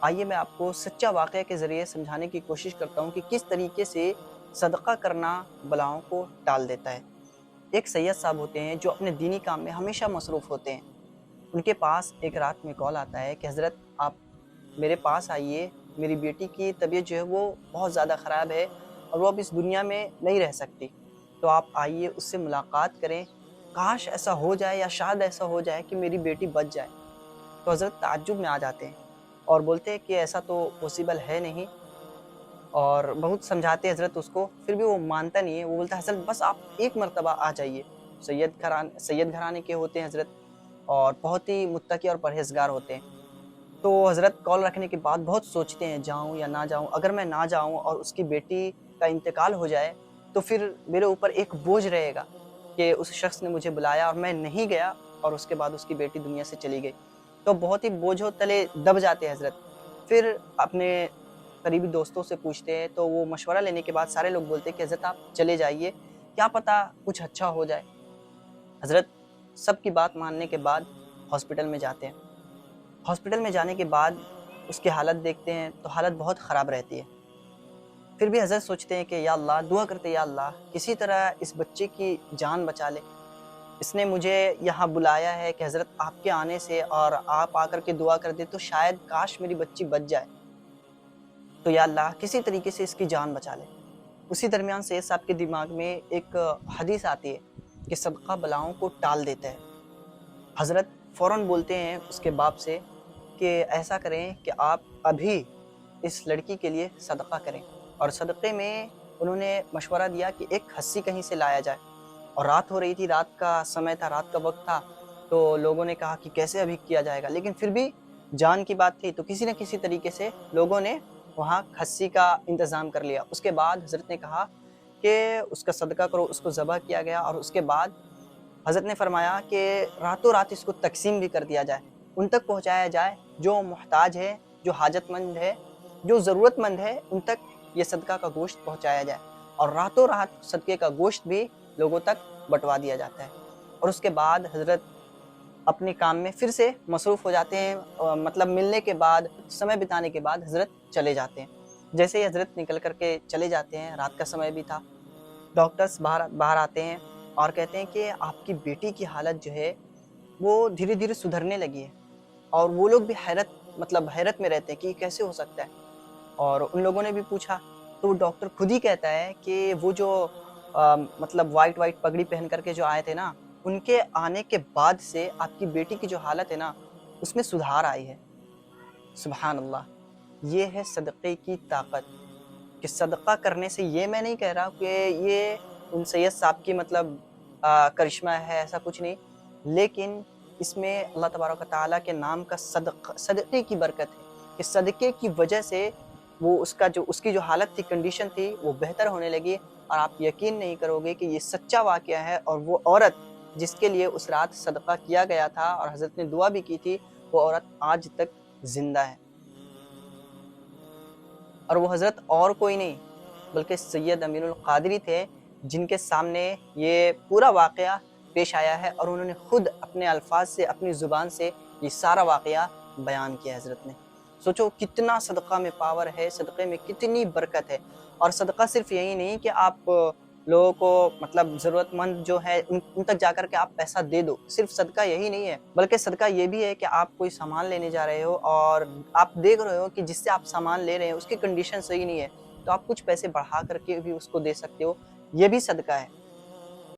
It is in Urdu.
آئیے میں آپ کو سچا واقعہ کے ذریعے سمجھانے کی کوشش کرتا ہوں کہ کس طریقے سے صدقہ کرنا بلاؤں کو ٹال دیتا ہے۔ ایک سید صاحب ہوتے ہیں جو اپنے دینی کام میں ہمیشہ مصروف ہوتے ہیں۔ ان کے پاس ایک رات میں کال آتا ہے کہ حضرت آپ میرے پاس آئیے، میری بیٹی کی طبیعت جو ہے وہ بہت زیادہ خراب ہے اور وہ اب اس دنیا میں نہیں رہ سکتی، تو آپ آئیے اس سے ملاقات کریں، کاش ایسا ہو جائے یا شاید ایسا ہو جائے کہ میری بیٹی بچ جائے۔ تو حضرت تعجب میں آ جاتے ہیں اور بولتے ہیں کہ ایسا تو پاسبل ہے نہیں، اور بہت سمجھاتے حضرت اس کو، پھر بھی وہ مانتا نہیں ہے۔ وہ بولتا ہے حضرت بس آپ ایک مرتبہ آ جائیے۔ سید گھرانے کے ہوتے ہیں حضرت، اور بہت ہی متقی اور پرہیزگار ہوتے ہیں۔ تو حضرت کال رکھنے کے بعد بہت سوچتے ہیں جاؤں یا نہ جاؤں، اگر میں نہ جاؤں اور اس کی بیٹی کا انتقال ہو جائے تو پھر میرے اوپر ایک بوجھ رہے گا کہ اس شخص نے مجھے بلایا اور میں نہیں گیا اور اس کے بعد اس کی بیٹی دنیا سے چلی گئی، تو بہت ہی بوجھوں تلے دب جاتے ہیں حضرت۔ پھر اپنے قریبی دوستوں سے پوچھتے ہیں تو وہ مشورہ لینے کے بعد سارے لوگ بولتے ہیں کہ حضرت آپ چلے جائیے، کیا پتہ کچھ اچھا ہو جائے۔ حضرت سب کی بات ماننے کے بعد ہاسپٹل میں جاتے ہیں۔ ہاسپٹل میں جانے کے بعد اس کی حالت دیکھتے ہیں تو حالت بہت خراب رہتی ہے۔ پھر بھی حضرت سوچتے ہیں کہ یا اللہ، دعا کرتے یا اللہ کسی طرح اس بچے کی جان بچا لے، اس نے مجھے یہاں بلایا ہے کہ حضرت آپ کے آنے سے اور آپ آ کر کے دعا کر دے تو شاید کاش میری بچی بچ جائے، تو یا اللہ کسی طریقے سے اس کی جان بچا لے۔ اسی درمیان سید صاحب کے دماغ میں ایک حدیث آتی ہے کہ صدقہ بلاؤں کو ٹال دیتا ہے۔ حضرت فوراً بولتے ہیں اس کے باپ سے کہ ایسا کریں کہ آپ ابھی اس لڑکی کے لیے صدقہ کریں، اور صدقے میں انہوں نے مشورہ دیا کہ ایک کھسی کہیں سے لایا جائے، اور رات ہو رہی تھی، رات کا سمے تھا، رات کا وقت تھا، تو لوگوں نے کہا کہ کیسے ابھی کیا جائے گا، لیکن پھر بھی جان کی بات تھی تو کسی نہ کسی طریقے سے لوگوں نے وہاں کھسی کا انتظام کر لیا۔ اس کے بعد حضرت نے کہا کہ اس کا صدقہ کرو، اس کو ذبح کیا گیا، اور اس کے بعد حضرت نے فرمایا کہ راتوں رات اس کو تقسیم بھی کر دیا جائے، ان تک پہنچایا جائے جو محتاج ہے، جو حاجت مند ہے، جو ضرورت مند ہے، ان تک یہ صدقہ کا گوشت پہنچایا جائے، اور راتوں رات صدقے کا گوشت بھی لوگوں تک بٹوا دیا جاتا ہے۔ اور اس کے بعد حضرت اپنے کام میں پھر سے مصروف ہو جاتے ہیں، مطلب ملنے کے بعد، سمے بتانے کے بعد حضرت چلے جاتے ہیں۔ جیسے ہی حضرت نکل کر کے چلے جاتے ہیں، رات کا سمے بھی تھا، ڈاکٹرز باہر آتے ہیں اور کہتے ہیں کہ آپ کی بیٹی کی حالت جو ہے وہ دھیرے دھیرے سدھرنے لگی ہے، اور وہ لوگ بھی حیرت میں رہتے ہیں کہ یہ کیسے ہو سکتا ہے۔ اور ان لوگوں نے بھی پوچھا تو وہ ڈاکٹر خود ہی کہتا ہے کہ وہ جو مطلب وائٹ پگڑی پہن کر کے جو آئے تھے نا، ان کے آنے کے بعد سے آپ کی بیٹی کی جو حالت ہے نا اس میں سدھار آئی ہے۔ سبحان اللہ، یہ ہے صدقے کی طاقت، کہ صدقہ کرنے سے، یہ میں نہیں کہہ رہا کہ یہ ان سید صاحب کی کرشمہ ہے، ایسا کچھ نہیں، لیکن اس میں اللہ تبارک و تعالیٰ کے نام کا صدقے کی برکت ہے، کہ صدقے کی وجہ سے وہ اس کی جو حالت تھی، کنڈیشن تھی، وہ بہتر ہونے لگی۔ اور آپ یقین نہیں کرو گے کہ یہ سچا واقعہ ہے، اور وہ عورت جس کے لیے اس رات صدقہ کیا گیا تھا اور حضرت نے دعا بھی کی تھی، وہ عورت آج تک زندہ ہے، اور وہ حضرت اور کوئی نہیں بلکہ سید امین القادری تھے، جن کے سامنے یہ پورا واقعہ پیش آیا ہے، اور انہوں نے خود اپنے الفاظ سے، اپنی زبان سے یہ سارا واقعہ بیان کیا حضرت نے۔ سوچو کتنا صدقہ میں پاور ہے، صدقے میں کتنی برکت ہے۔ اور صدقہ صرف یہی نہیں کہ آپ لوگوں کو ضرورت مند جو ہے ان تک جا کر کے آپ پیسہ دے دو، صرف صدقہ یہی نہیں ہے، بلکہ صدقہ یہ بھی ہے کہ آپ کوئی سامان لینے جا رہے ہو اور آپ دیکھ رہے ہو کہ جس سے آپ سامان لے رہے ہیں اس کی کنڈیشن صحیح نہیں ہے، تو آپ کچھ پیسے بڑھا کر کے بھی اس کو دے سکتے ہو، یہ بھی صدقہ ہے۔